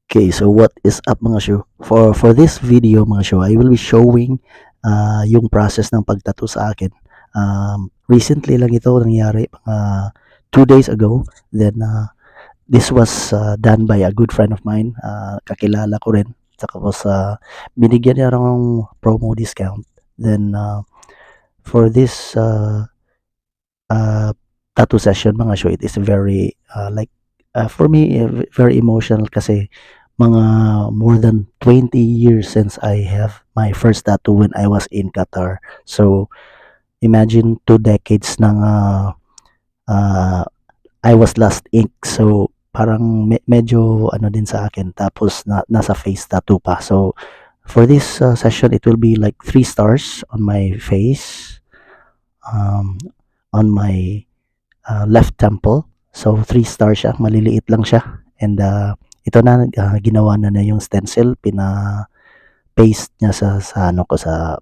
Okay, so what is up mga show? For this video mga show, I will be showing yung process ng pagtattoo sa akin. Recently lang ito nangyari, mga 2 days ago. Then this was done by a good friend of mine. Kakilala ko rin. Tapos binigyan niya ng promo discount. Then for this uh, tattoo session mga show, it is very for me very emotional kasi mga more than 20 years since I have my first tattoo when I was in Qatar. So imagine 2 decades ng uh, I was last ink. So parang medyo ano din sa akin, tapos nasa face tattoo pa. So for this session, it will be like 3 stars on my face, um, on my left temple. So 3 stars siya, maliliit lang siya. And ito na, ginawa na yung stencil, pina-paste niya sa ano ko, sa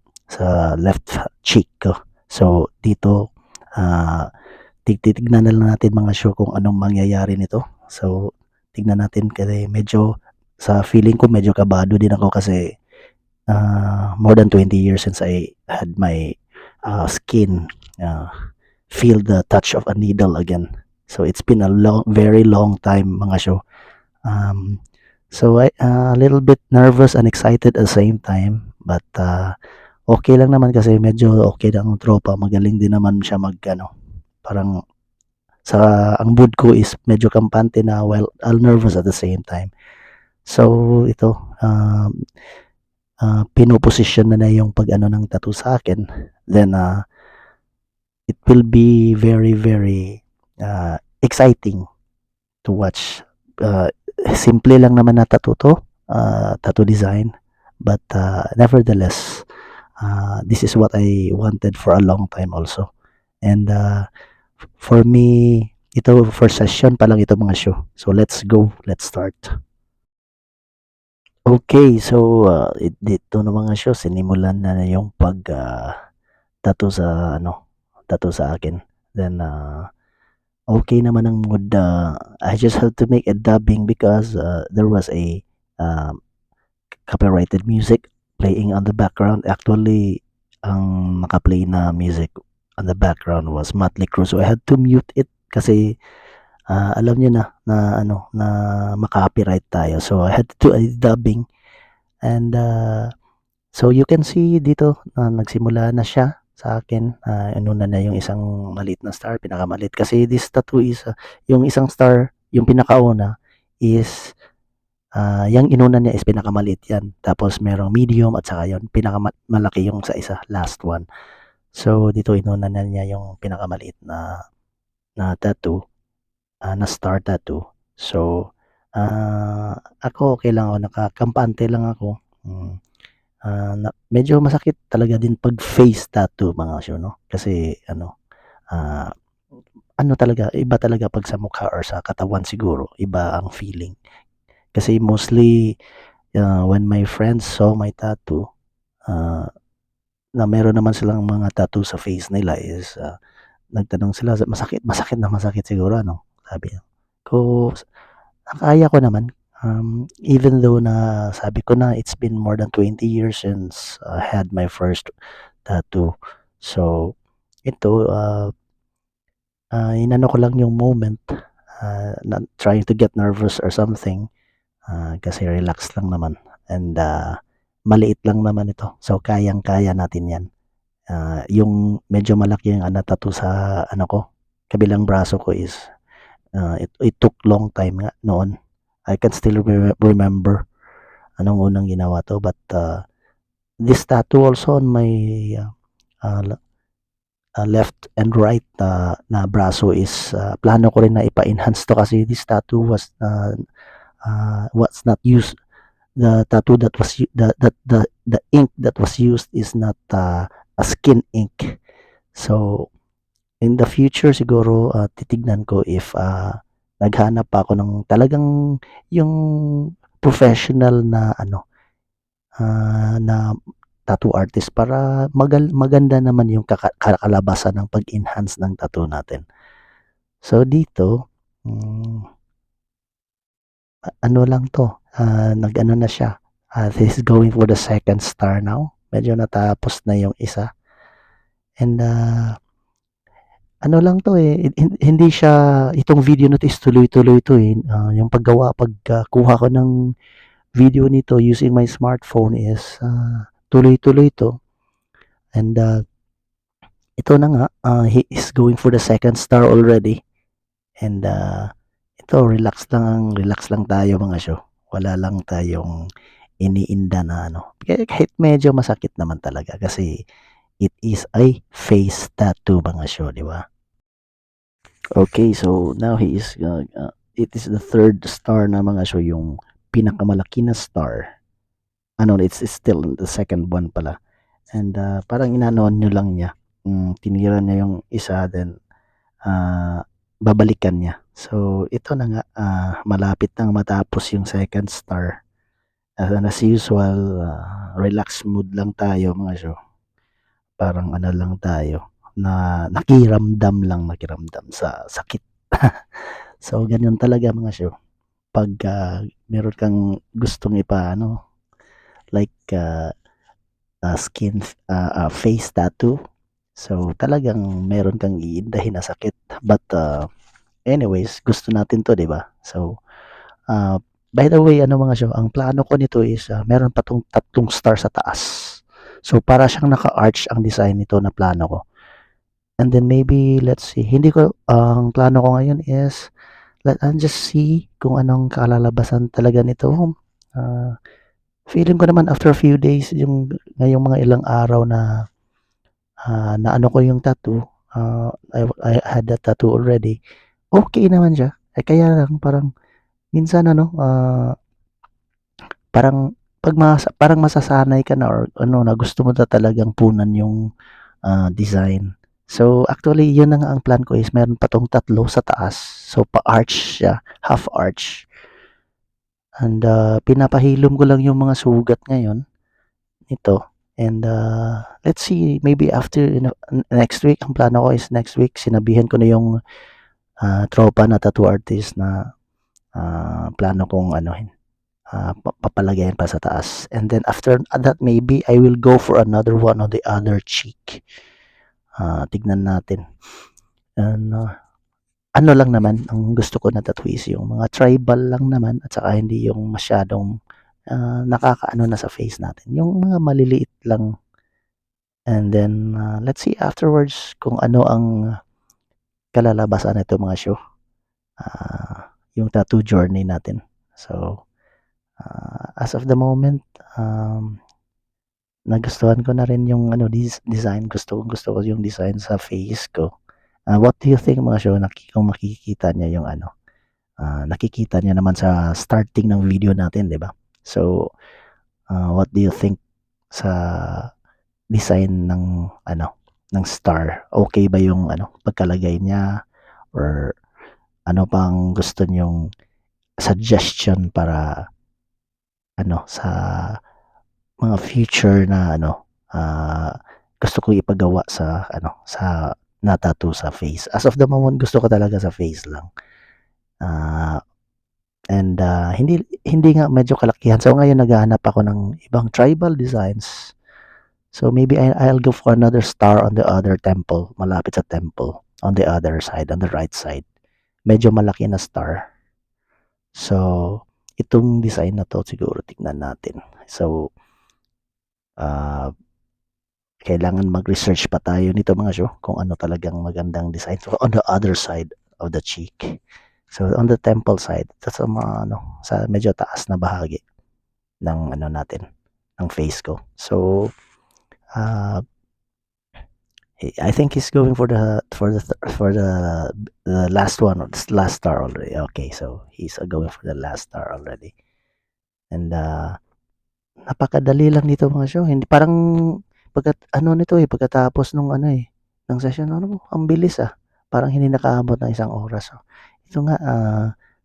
left cheek ko. So dito, titignan na lang natin mga show kung anong mangyayari nito. So tignan natin kasi medyo sa feeling ko medyo kabado din ako kasi more than 20 years since I had my skin feel the touch of a needle again. So it's been a very long time mga show. Um, so I a little bit nervous and excited at the same time, but okay lang naman kasi medyo okay na ang tropa. Magaling din naman siya mag-ano, parang ang mood ko is medyo kampante na while nervous at the same time. So ito, pinoposisyon na yung pag-ano ng tattoo sa akin. Then it will be very, very exciting to watch. Simple lang naman na tattoo to, tattoo design. But nevertheless, this is what I wanted for a long time also. And for me, ito first session pa lang ito mga show. So let's go, let's start. Okay, so dito na mga show, sinimulan na yung tattoo sa ano, tattoo sa akin. Then okay naman ang mood. I just had to make a dubbing because there was a um, copyrighted music playing on the background. Actually, ang naka-play na music on the background was Motley Crue. So I had to mute it kasi alam niyo na ano na maka-copyright tayo. So I had to do a dubbing and so you can see dito na nagsimula na siya sa akin. Inuna na yung isang maliit na star, pinakamaliit kasi this tattoo is yung isang star, yung pinakauna is yung inuna niya is pinakamaliit yan. Tapos merong medium at saka yun, pinakamalaki yung sa isa, last one. So dito inuna na niya yung pinakamaliit na tattoo, na star tattoo. So ako okay lang ako, nakakampante lang ako. Medyo masakit talaga din pag face tattoo mga kasyo, no? Kasi ano, ah, ano talaga, iba talaga pag sa mukha or sa katawan siguro, iba ang feeling. Kasi mostly when my friends saw my tattoo, uh, na meron naman silang mga tattoo sa face nila is nagtanong sila, masakit, masakit na masakit siguro, ano? Sabi ko, kaya ko naman. Even though na sabi ko na it's been more than 20 years since I had my first tattoo. So, ito, inano ko lang yung moment, not trying to get nervous or something, kasi relax lang naman. And maliit lang naman ito. So, kayang-kaya natin yan. Yung medyo malaki yung tattoo sa ano ko, kabilang braso ko is, it took long time nga noon. I can still remember anong unang ginawa to, but this tattoo also on my uh, left and right na braso is plano ko rin na ipa-enhance to kasi this tattoo was not used. The tattoo that was the ink that was used is not a skin ink. So in the future siguro titignan ko if naghanap pa ako ng talagang yung professional na ano, na tattoo artist para maganda naman yung kakalabasan ng pag-enhance ng tattoo natin. So dito, ano lang 'to, nag-ano na siya, this is going for the second star now. Medyo natapos na yung isa and, ano lang 'to, eh, hindi siya itong video na 'to is tuloy-tuloy 'to, eh, yung pagkuha ko ng video nito using my smartphone is, tuloy-tuloy 'to and, ito na nga, he is going for the second star already and, ito relax lang tayo mga syo. Wala lang tayong iniinda na ano, kahit medyo masakit naman talaga kasi it is a face tattoo mga syo, 'di ba? Okay, so now he is, it is the third star na mga syo, yung pinakamalaki na star. Ano, it's still the second one pala. And, parang inanuhan niyo lang niya, tinira niya yung isa then, babalikan niya. So, ito na nga, malapit nang matapos yung second star. And as usual, relax mood lang tayo mga syo. Parang ano lang tayo, na nakiramdam sa sakit. So, ganyan talaga mga syo. Pagka meron kang gustong ipaano, like, face tattoo. So, talagang meron kang iindahin na sakit. But, anyways, gusto natin 'to, 'di ba? So, by the way, ano mga syo, ang plano ko nito is, meron pa 'tong 3 star sa taas. So, para siyang naka-arch ang design nito na plano ko. And then maybe, let's see, hindi ko, ang plano ko ngayon is, I'll just see kung anong kalalabasan talaga nito. Feeling ko naman after a few days, ngayong mga ilang araw na, na ano ko yung tattoo, I had that tattoo already, okay naman siya. Eh, kaya lang parang minsan ano, parang masasanay ka na or ano na gusto mo na talagang punan yung, design. So, actually yun na nga ang plan ko is meron pa 'tong 3 sa taas. So, pa-arch siya, half arch. And, pinapahilom ko lang yung mga sugat ngayon nito and, let's see maybe after next week, ang plano ko is next week sinabihan ko na yung, tropa na tattoo artist na, plano kong anuhin, papalagayan pa sa taas. And then after that, maybe I will go for another one on the other cheek. Tignan natin. And, ano lang naman, ang gusto ko na tattoo is yung mga tribal lang naman at saka hindi yung masyadong, nakakaano na sa face natin. Yung mga maliliit lang. And then, let's see afterwards kung ano ang kalalabasan nito mga syo. Yung tattoo journey natin. So, as of the moment, nagustuhan ko na rin yung ano design. Gusto ko yung design sa face ko. What do you think mga syo, kung makikita niya yung ano, nakikita niya naman sa starting ng video natin, 'di ba? So, what do you think sa design ng ano, ng star? Okay ba yung ano, pagkalagay niya or ano pang gusto niyong suggestion para ano sa mga future na ano, gusto kong ipagawa sa ano, sa na-tattoo sa face. As of the moment, gusto ko talaga sa face lang. And, hindi hindi nga medyo kalakihan. So, ngayon naghahanap ako ng ibang tribal designs. So, maybe I'll go for another star on the other temple, malapit sa temple, on the other side, on the right side. Medyo malaki na star. So, itong design na 'to siguro tignan natin. So, kailangan mag-research pa tayo nito mga syo kung ano talagang magandang design. So, on the other side of the cheek. So, on the temple side, sa mga ano, sa medyo taas na bahagi ng ano natin, ng face ko. So, I think he's going for the last one, last star already. Okay, so he's going for the last star already. And, napakadali lang nito mga syo. Hindi parang pagkatapos nung ano ng session, ang bilis Parang hindi nakaabot ng 1 oras. So, ito nga,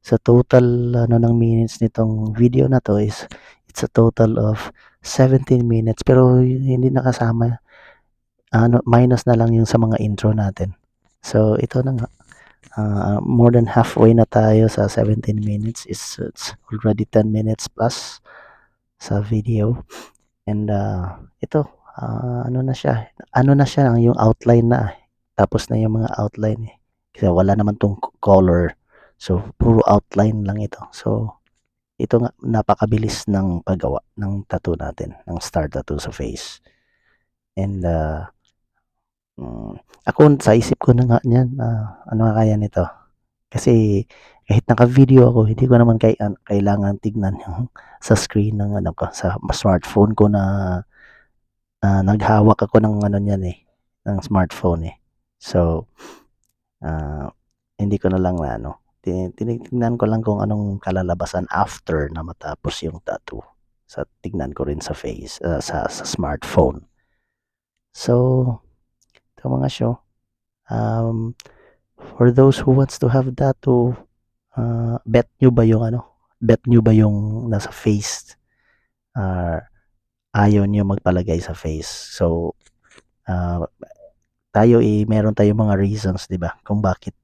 sa total ng minutes nitong video na to is it's a total of 17 minutes pero hindi nakasama, minus na lang yung sa mga intro natin. So, ito na nga. More than halfway na tayo sa 17 minutes. It's already 10 minutes plus sa video. And ito, ano na siya, yung outline na. Tapos na yung mga outline eh. Kasi wala naman tong color. So, puro outline lang ito. So, ito nga, napakabilis ng paggawa ng tattoo natin, ng star tattoo sa face. And ako sa isip ko na nga niyan, ano kaya nito? Kasi kahit naka-video ako, hindi ko naman kailangan tignan yung sa screen ng ano ko, sa smartphone ko na naghawak ako ng ano niyan eh, ng smartphone eh. So, hindi ko na lang na ano, tinitingnan ko lang kung anong kalalabasan after na matapos yung tattoo. Sa tignan ko rin sa face, sa smartphone. So, ito mga show. For those who wants to have tattoo, bet nyo ba yung nasa face? Ayaw nyo magpalagay sa face. So, meron tayong mga reasons, 'di ba? Kung bakit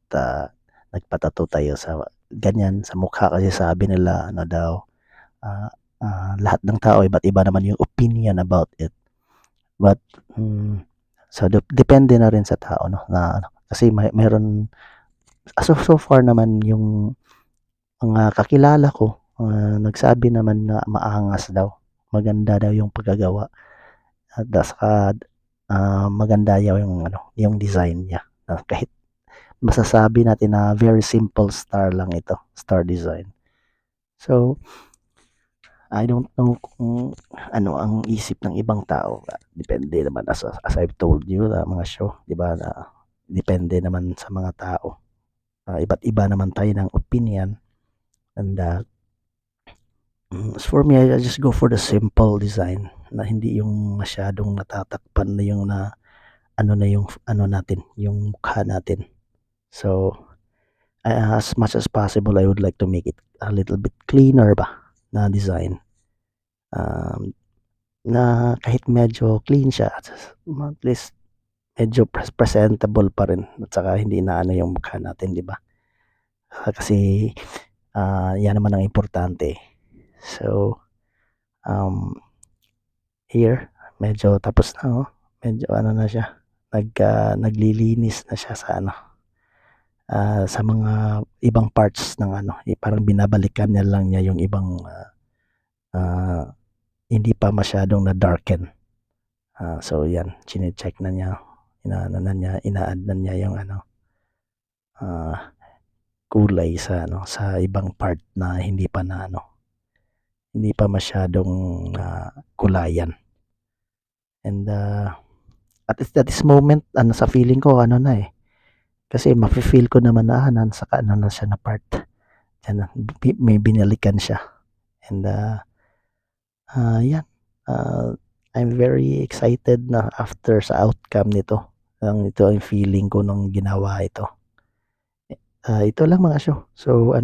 nagpatato tayo sa ganyan sa mukha kasi sabi nila ano daw lahat ng tao iba't iba naman yung opinion about it. But so depende na rin sa tao no na kasi meron so far naman yung mga kakilala ko nagsabi naman na maangas daw. Maganda daw yung pagkagawa. At saka maganda yung design niya. Kahit masasabi natin na very simple star lang ito, star design. So, I don't know kung ano ang isip ng ibang tao. Depende naman as I've told you mga show, 'di ba? Depende naman sa mga tao. Iba't iba naman tayo ng opinion. And as for me, I just go for the simple design na hindi yung masyadong natatakpan na yung natin, yung mukha natin. So, as much as possible, I would like to make it a little bit cleaner ba na design. Na kahit medyo clean siya, at least medyo presentable pa rin at saka hindi na ano yung mukha natin, di ba? Kasi yan naman ang importante. So, here, medyo tapos na medyo ano na siya, naglilinis na siya sa sa mga ibang parts ng parang binabalikan niya yung ibang hindi pa masyadong na darken. So yan, chine-check na niya, ina-add na niya yung kulay sa ibang part na hindi pa masyadong kulayan. And at this moment sa feeling ko kasi mafe-feel ko naman na nasa na siya na part. Yan, may binalikan siya. And yan. I'm very excited na after sa outcome nito. Ito ang feeling ko nung ginawa ito. Ito lang mga show. So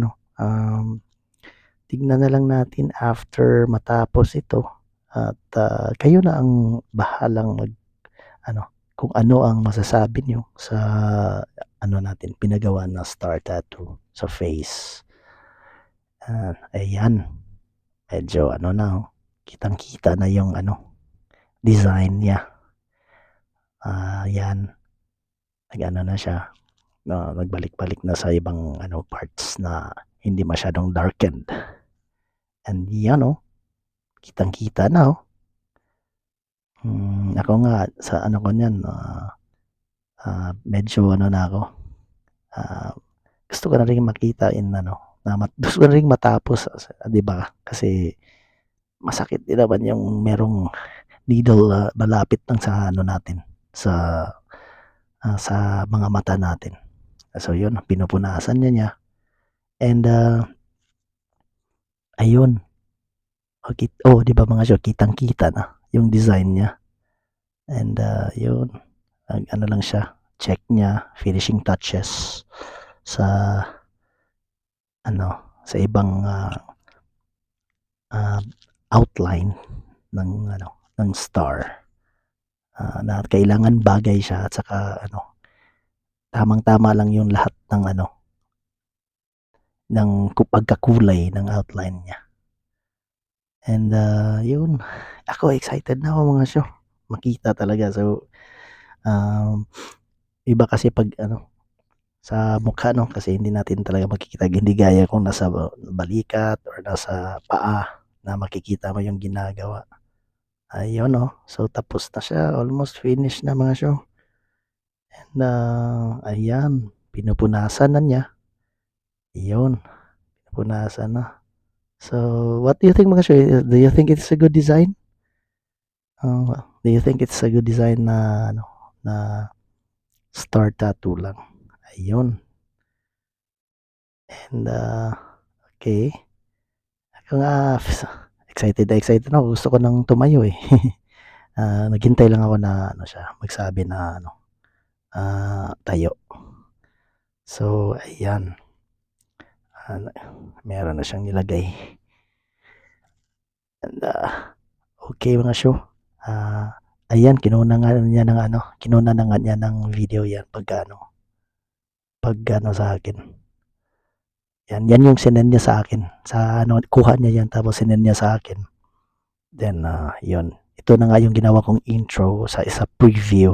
tignan na lang natin after matapos ito. At kayo na ang bahalang kung ano ang masasabi nyo sa natin pinagawa na star tattoo sa face. Ayan. Medyo kitang-kita na yung design niya. Yan. Na siya. Nagbalik-balik na sa ibang parts na hindi masyadong darkened. And yan kitang-kita na ako nga sa ko niyan medyo na ako. Gusto ko na rin makita gusto ko na rin matapos, 'di ba? Kasi masakit din naman yung merong needle malapit lang sa natin sa mga mata natin. So yun, pinupunasan niya. And ayun. 'Di ba mga show, kitang-kita na yung design niya. And yun, lang siya, check niya, finishing touches sa sa ibang outline ng star. Na kailangan bagay siya at saka tamang-tama lang yung lahat ng ano, ng pagkakulay ng outline niya. And, yun, ako excited na ako mga syo, makita talaga. So, iba kasi 'pag ano, sa mukha 'no, kasi hindi natin talaga makikita, hindi gaya kung nasa balikat or nasa paa na makikita mo yung ginagawa. Ayun, oh, so tapos na siya, almost finish na mga syo. And, ayan, pinupunasan na niya, iyon, pinupunasan na. So, what do you think mga syo, do you think it's a good design? Do you think it's a good design na ano, na star tattoo lang? Ayun. And, okey. Ako nga excited na excited ako, gusto ko ng tumayo, eh. Naghintay lang ako na ano siya, magsabi na ano, tayo. So, ayan, ah, meron na siyang nilagay. And, okey mga syo, ayan, kinuna nga niya ng ano, kinuna na nga niya ng video 'yan pag ano sa akin. Yan yung sinend niya sa akin, sa ano, kuha niya 'yan tapos sinend niya sa akin. Then, yun, ito na nga yung ginawa kong intro sa preview.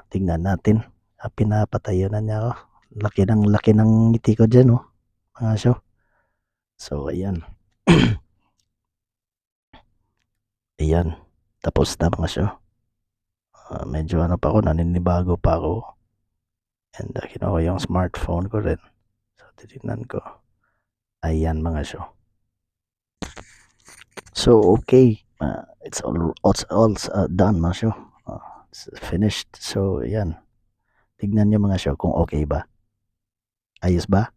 Tingnan natin, pinapatayo na niya ako. Laki ng ngiti ko diyan, oh, mga syo. So, ayan. Ayan, tapos na mga syo. Medyo ano pa ako, naninibago pa ako. And, kinuha ko yung smartphone ko rin. So, titignan ko. Ayan mga syo. So, okay. It's all done mga syo. It's finished. So, ayan. Tignan nyo mga syo kung okay ba. Ayos ba?